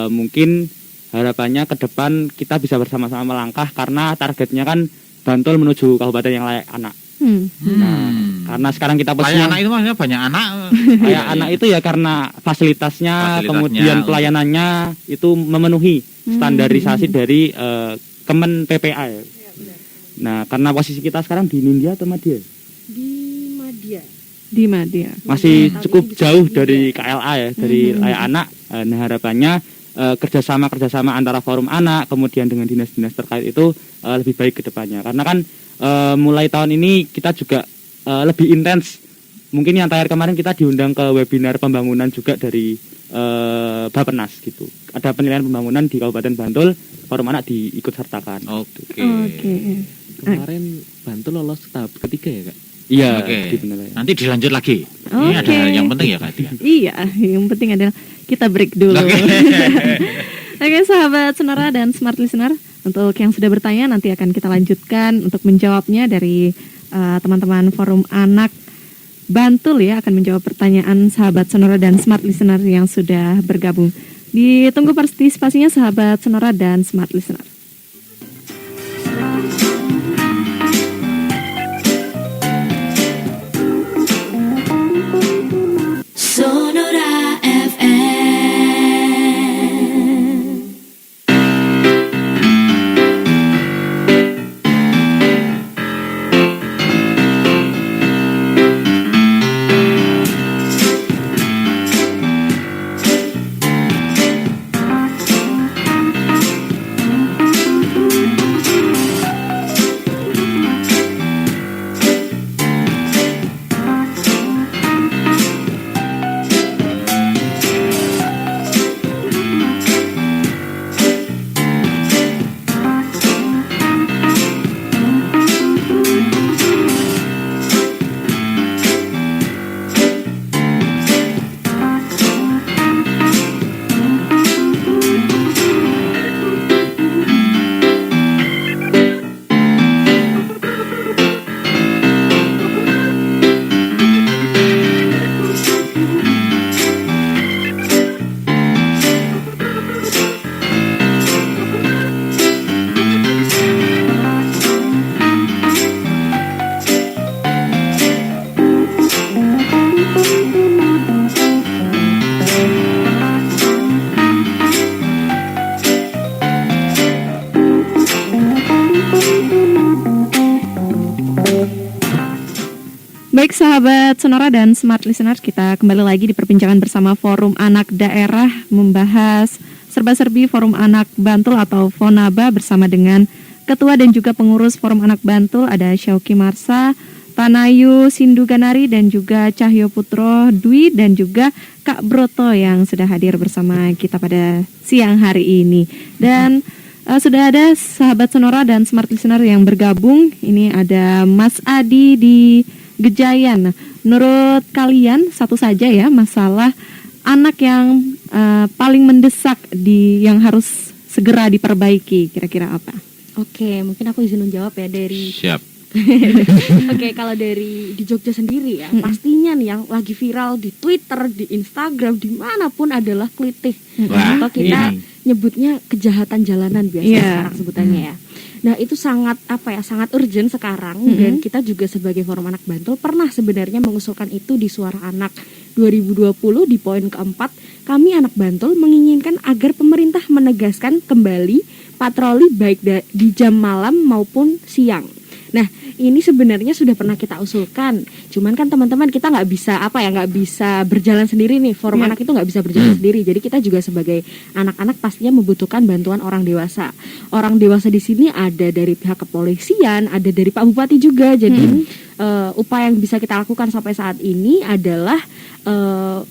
mungkin harapannya ke depan kita bisa bersama-sama melangkah karena targetnya kan Bantul menuju kabupaten yang layak anak. Nah, karena sekarang kita Layak posisinya anak itu maksudnya banyak anak. layak anak itu ya karena fasilitasnya, kemudian pelayanannya itu memenuhi standarisasi dari Kemen PPA ya. Nah, karena posisi kita sekarang di Nindya atau Madya? Di Madya. Masih cukup jauh dari KLA ya, dari layak anak. Nah, harapannya kerjasama antara Forum Anak kemudian dengan dinas-dinas terkait itu lebih baik ke depannya. Karena kan mulai tahun ini kita juga lebih intens. Mungkin yang terakhir kemarin kita diundang ke webinar pembangunan juga dari Bappenas gitu. Ada penilaian pembangunan di Kabupaten Bantul, Forum Anak diikut sertakan. Oke. Kemarin Bantul lolos tahap ketiga ya Kak? Iya, Oke. di penilaian. Nanti dilanjut lagi. Ini ada Oke. hal yang penting ya Kak Tia. Iya, yang penting adalah kita break dulu. Oke, sahabat Sonora dan Smart Listener, untuk yang sudah bertanya nanti akan kita lanjutkan untuk menjawabnya dari teman-teman Forum Anak Bantul ya, akan menjawab pertanyaan sahabat Sonora dan Smart Listener yang sudah bergabung. Ditunggu partisipasinya sahabat Sonora dan Smart Listener. Sonora FM. sahabat Sonora dan Smart Listeners, kita kembali lagi di perbincangan bersama Forum Anak Daerah membahas serba-serbi Forum Anak Bantul atau Fonaba bersama dengan Ketua dan juga pengurus Forum Anak Bantul ada Syauki Marsa, Tanayu Sindu Ganari dan juga Cahyo Putro Dwi dan juga Kak Broto yang sudah hadir bersama kita pada siang hari ini. Dan sudah ada sahabat Sonora dan Smart Listener yang bergabung. Ini ada Mas Adi di Gejayan. Nah, menurut kalian satu saja ya masalah anak yang paling mendesak yang harus segera diperbaiki, kira-kira apa? Oke, mungkin aku izin menjawab ya dari Siap. Oke, kalau dari di Jogja sendiri ya, pastinya nih yang lagi viral di Twitter, di Instagram, dimanapun adalah klitih. Wah, Atau kita ini. nyebutnya kejahatan jalanan biasanya Iya. sekarang sebutannya ya. Nah, itu sangat sangat urgent sekarang dan kita juga sebagai Forum Anak Bantul pernah sebenarnya mengusulkan itu di Suara Anak 2020 di poin keempat. Kami Anak Bantul menginginkan agar pemerintah menegaskan kembali patroli baik di jam malam maupun siang. Nah, ini sebenarnya sudah pernah kita usulkan. Cuman kan teman-teman kita nggak bisa berjalan sendiri nih. Forum anak itu nggak bisa berjalan sendiri. Jadi kita juga sebagai anak-anak pastinya membutuhkan bantuan orang dewasa. Orang dewasa di sini ada dari pihak kepolisian, ada dari Pak Bupati juga. Jadi upaya yang bisa kita lakukan sampai saat ini adalah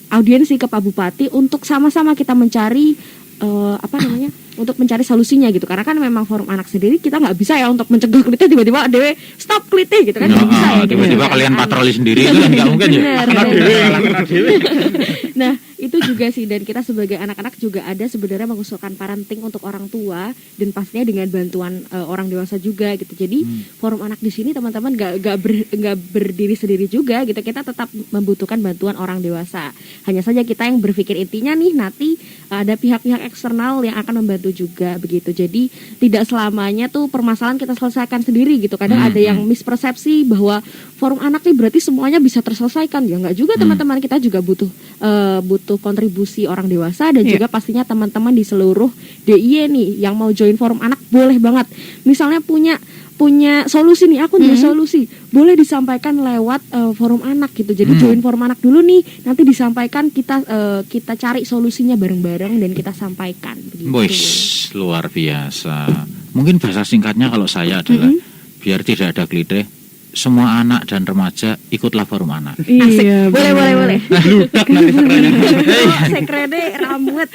audiensi ke Pak Bupati untuk sama-sama kita mencari untuk mencari solusinya gitu, karena kan memang Forum Anak sendiri kita nggak bisa ya untuk mencegah klitih tiba-tiba dewe stop klitih gitu kan nggak bisa ya gitu. Tiba-tiba kalian patroli sendiri itu kan nggak mungkin ya. Benar. Nah itu juga sih, dan kita sebagai anak-anak juga ada sebenarnya mengusulkan parenting untuk orang tua dan pastinya dengan bantuan orang dewasa juga gitu. Jadi Forum Anak di sini teman-teman nggak berdiri sendiri juga gitu, kita tetap membutuhkan bantuan orang dewasa. Hanya saja kita yang berpikir intinya nih nanti ada pihak-pihak eksternal yang akan membantu juga begitu. Jadi tidak selamanya tuh permasalahan kita selesaikan sendiri gitu. Kadang ada yang mispersepsi bahwa Forum Anak nih berarti semuanya bisa terselesaikan. Ya enggak juga teman-teman, kita juga butuh kontribusi orang dewasa dan juga pastinya teman-teman di seluruh DIY nih yang mau join Forum Anak boleh banget. Misalnya punya solusi nih, aku punya solusi, boleh disampaikan lewat Forum Anak gitu. Jadi join Forum Anak dulu nih, nanti disampaikan kita cari solusinya bareng-bareng dan kita sampaikan begitu. Wih, luar biasa. Mungkin bahasa singkatnya kalau saya adalah biar tidak ada klitih, semua anak dan remaja ikutlah Forum Anak. Iya, Boleh. Ludak nanti sekrenya. Sekrede rambut.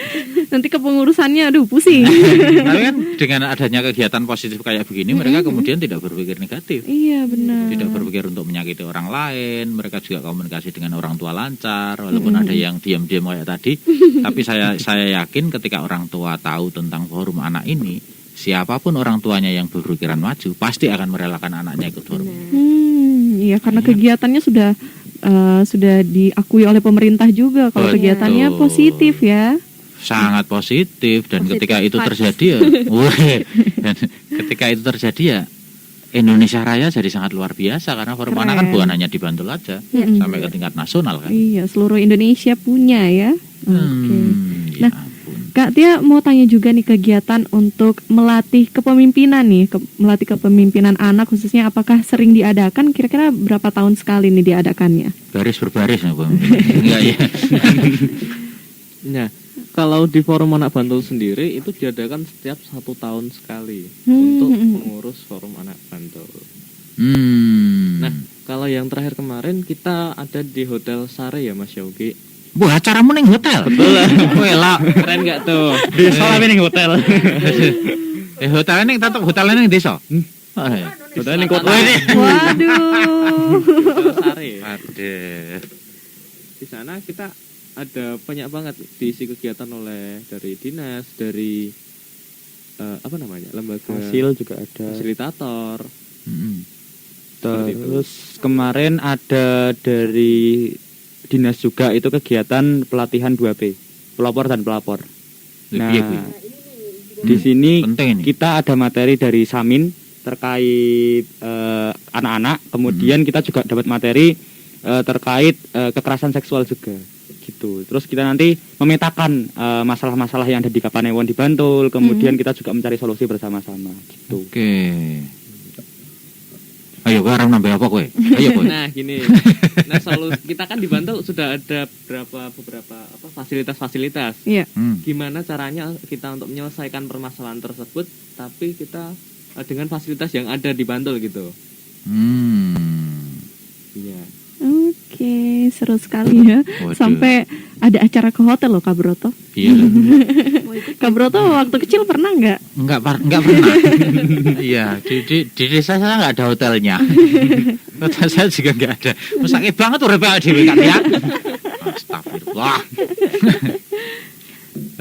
Nanti kepengurusannya aduh pusing. Tapi kan dengan adanya kegiatan positif kayak begini, mereka kemudian tidak berpikir negatif. Iya benar. Tidak berpikir untuk menyakiti orang lain. Mereka juga komunikasi dengan orang tua lancar, walaupun ada yang diam-diam kayak tadi. Tapi saya yakin ketika orang tua tahu tentang Forum Anak ini, siapapun orang tuanya yang berpikiran maju pasti akan merelakan anaknya ikut forum. Iya karena kegiatannya sudah diakui oleh pemerintah juga kalau Betul. kegiatannya positif ya. Sangat positif dan Positif ketika itu vibes. terjadi ya, dan ketika itu terjadi ya Indonesia Raya jadi sangat luar biasa karena Forum Anak kan Keren. bukan hanya di Bantul aja, sampai ke tingkat nasional kan. Iya seluruh Indonesia punya ya. Oke. Ya Nah, ampun. Kak Tia mau tanya juga nih kegiatan untuk melatih kepemimpinan nih, melatih kepemimpinan anak khususnya apakah sering diadakan? Kira-kira berapa tahun sekali nih diadakannya? Baris berbaris ya, Bang. Enggak ya. Nah, kalau di Forum Anak Bantul sendiri itu diadakan setiap 1 tahun sekali untuk pengurus Forum Anak Bantul. Nah, kalau yang terakhir kemarin kita ada di Hotel Sare ya Mas Yogi. Wah, acaramu ning hotel. Betul. Lah, Keren nggak tuh? Desa tapi ning hotel. hotel ning tetep hotel ning desa. Oh, iya. Hotel ning kota. Waduh. Hotel Sare. Aduh. Di sana kita ada banyak banget diisi kegiatan oleh dari dinas, dari lembaga Hasil juga ada. fasilitator. Terus kemarin ada dari dinas juga itu kegiatan pelatihan 2P, pelopor dan pelapor. Nah, Iya, Bu. di sini Penting ini. kita ada materi dari Samin terkait anak-anak, kemudian kita juga dapat materi terkait kekerasan seksual juga gitu. Terus kita nanti memetakan masalah-masalah yang ada di Kapanewon di Bantul, kemudian kita juga mencari solusi bersama-sama gitu. Oke. Ayo Kowe arep nambah apa kowe? Ayo kowe. Nah gini, nah kita kan di Bantul sudah ada beberapa fasilitas-fasilitas. Iya. Gimana caranya kita untuk menyelesaikan permasalahan tersebut, tapi kita dengan fasilitas yang ada di Bantul gitu. Iya. Oke, seru sekali ya. Waduh. Sampai ada acara ke hotel loh Kak Broto. Iya. Kak Broto waktu kecil pernah nggak? Enggak pernah. Iya, di desa saya enggak ada hotelnya. Hotel saya juga enggak ada. Mesake banget urip awake dhewe kan ya. Astagfirullah.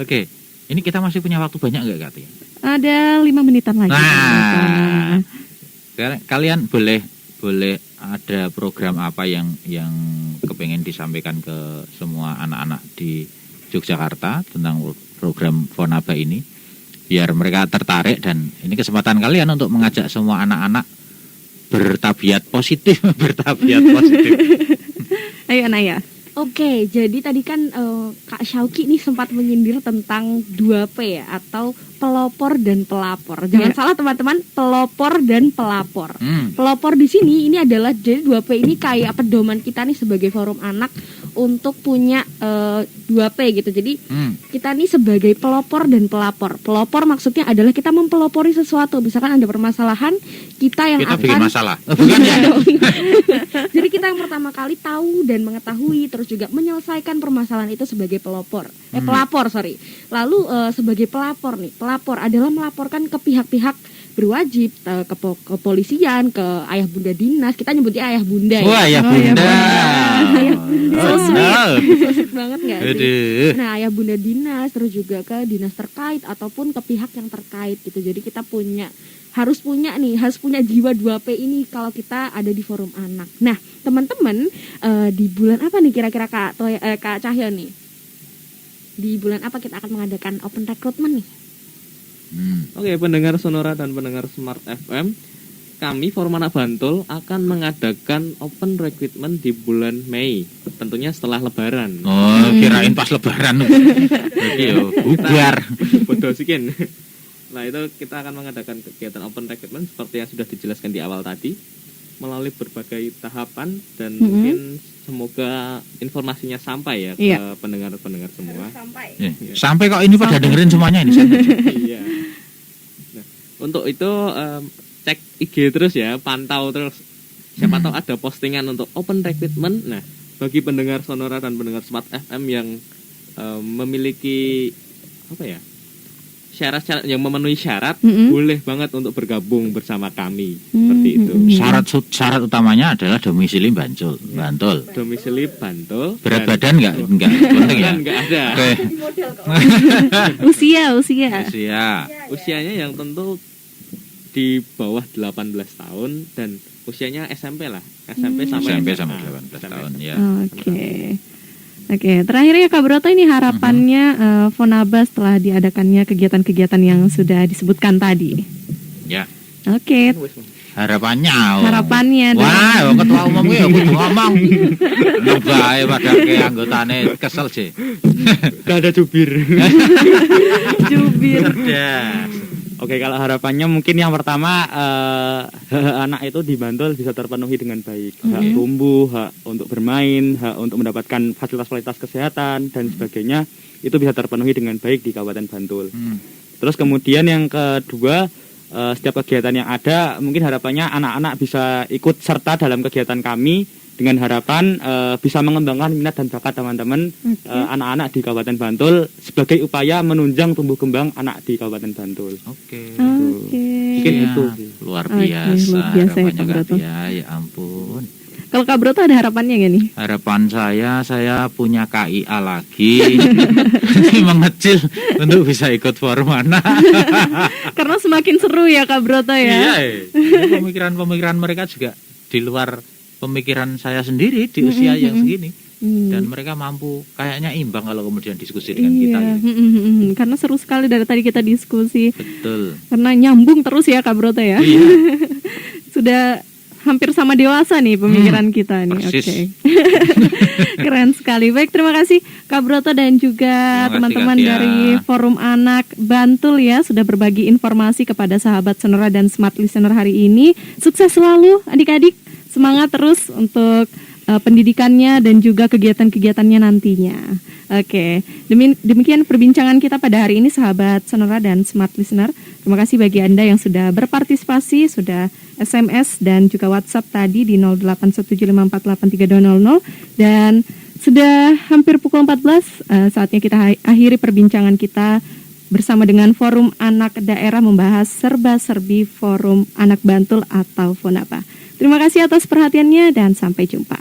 Oke, ini kita masih punya waktu banyak enggak Kak Tia? Ada 5 menitan lagi. Nah, kalian boleh ada program apa yang kepengen disampaikan ke semua anak-anak di Yogyakarta tentang program Fonaba ini, biar mereka tertarik, dan ini kesempatan kalian untuk mengajak semua anak-anak bertabiat positif. Ayo Naya. Oke, jadi tadi kan Kak Syauki nih sempat menyindir tentang 2P ya, atau pelopor dan pelapor. Jangan salah teman-teman, pelopor dan pelapor. Pelopor di sini ini adalah, jadi 2P ini kayak pedoman kita nih sebagai forum anak untuk punya 2P gitu. Jadi kita nih sebagai pelopor dan pelapor. Pelopor maksudnya adalah kita mempelopori sesuatu. Misalkan ada permasalahan, kita Bikin masalah. Bukan ya? Jadi kita yang pertama kali tahu dan mengetahui, terus juga menyelesaikan permasalahan itu sebagai pelopor. Pelapor, sorry. Lalu sebagai pelapor nih, pelapor adalah melaporkan ke pihak-pihak berwajib, ke kepolisian, ke ayah bunda dinas. Kita nyebutnya ayah bunda ya. Wah, ayah bunda. Ayah bunda. Oh, So sweet banget nggak sih? Aduh. Nah, ayah bunda dinas, terus juga ke dinas terkait ataupun ke pihak yang terkait gitu. Jadi kita harus punya jiwa 2P ini kalau kita ada di forum anak. Nah, teman-teman, di bulan apa nih kira-kira Kak Cahyo nih? Di bulan apa kita akan mengadakan open recruitment nih? Oke, pendengar Sonora dan pendengar Smart FM, kami Forum Anak Bantul akan mengadakan open recruitment di bulan Mei, tentunya setelah Lebaran. Oh, kirain pas Lebaran. Oke, bubar. Bodoh sikin. Nah, itu kita akan mengadakan kegiatan open recruitment seperti yang sudah dijelaskan di awal tadi, melalui berbagai tahapan, dan mungkin semoga informasinya sampai ya ke pendengar-pendengar semua. Sampai kok ini pada dengerin semuanya ini. Iya. Nah, untuk itu cek IG terus ya, pantau terus. Siapa tahu ada postingan untuk open recruitment. Nah, bagi pendengar Sonora dan pendengar Smart FM yang memiliki syarat-syarat yang memenuhi syarat, boleh banget untuk bergabung bersama kami. Seperti itu. Syarat utamanya adalah domisili Bantul. Domisili Bantul. Berat badan enggak penting ya? Enggak ada. Oke. Usia. Usianya yang tentu di bawah 18 tahun dan usianya SMP lah. SMP sampai 18 tahun ya. Oke, terakhir ya Kak Broto, ini harapannya Fonaba setelah diadakannya kegiatan-kegiatan yang sudah disebutkan tadi. Ya. Oke. Harapannya. Wah, ketua umum gue kudu ngomong. Lu bae pada ke anggotane kesel sih. Gak ada jubir. Cerdas. Oke, kalau harapannya mungkin yang pertama anak itu di Bantul bisa terpenuhi dengan baik. Hak tumbuh, hak untuk bermain, hak untuk mendapatkan fasilitas-fasilitas kesehatan dan sebagainya itu bisa terpenuhi dengan baik di Kabupaten Bantul. Terus kemudian yang kedua, setiap kegiatan yang ada mungkin harapannya anak-anak bisa ikut serta dalam kegiatan kami, dengan harapan bisa mengembangkan minat dan bakat teman-teman anak-anak di Kabupaten Bantul sebagai upaya menunjang tumbuh kembang anak di Kabupaten Bantul. Oke. Mungkin itu sih. Luar biasa ya Kak harapannya Broto. ya ampun. Kalau Kak Broto ada harapannya gak nih? Harapan saya punya KIA lagi. Mengecil untuk bisa ikut forum anak. Karena semakin seru ya Kak Broto ya. Iya. Pemikiran mereka juga di luar pemikiran saya sendiri di usia yang segini. Dan mereka mampu kayaknya imbang kalau kemudian diskusi dengan kita gitu. Karena seru sekali dari tadi kita diskusi. Betul. Karena nyambung terus ya Kak Broto ya. Iya. Sudah hampir sama dewasa nih pemikiran kita nih. Oke. persis. Keren sekali. Baik, terima kasih Kak Broto dan juga Terima kasih, teman-teman Kak Tia. dari Forum Anak Bantul ya sudah berbagi informasi kepada sahabat Sonora dan Smart Listener hari ini. Sukses selalu adik-adik. Semangat terus untuk pendidikannya dan juga kegiatan-kegiatannya nantinya. Oke, demikian perbincangan kita pada hari ini sahabat Sonora dan Smart Listener. Terima kasih bagi Anda yang sudah berpartisipasi, sudah SMS dan juga WhatsApp tadi di 0817548300 dan sudah hampir pukul 14, saatnya kita akhiri perbincangan kita bersama dengan Forum Anak Daerah membahas serba-serbi Forum Anak Bantul atau FONABA. Terima kasih atas perhatiannya dan sampai jumpa.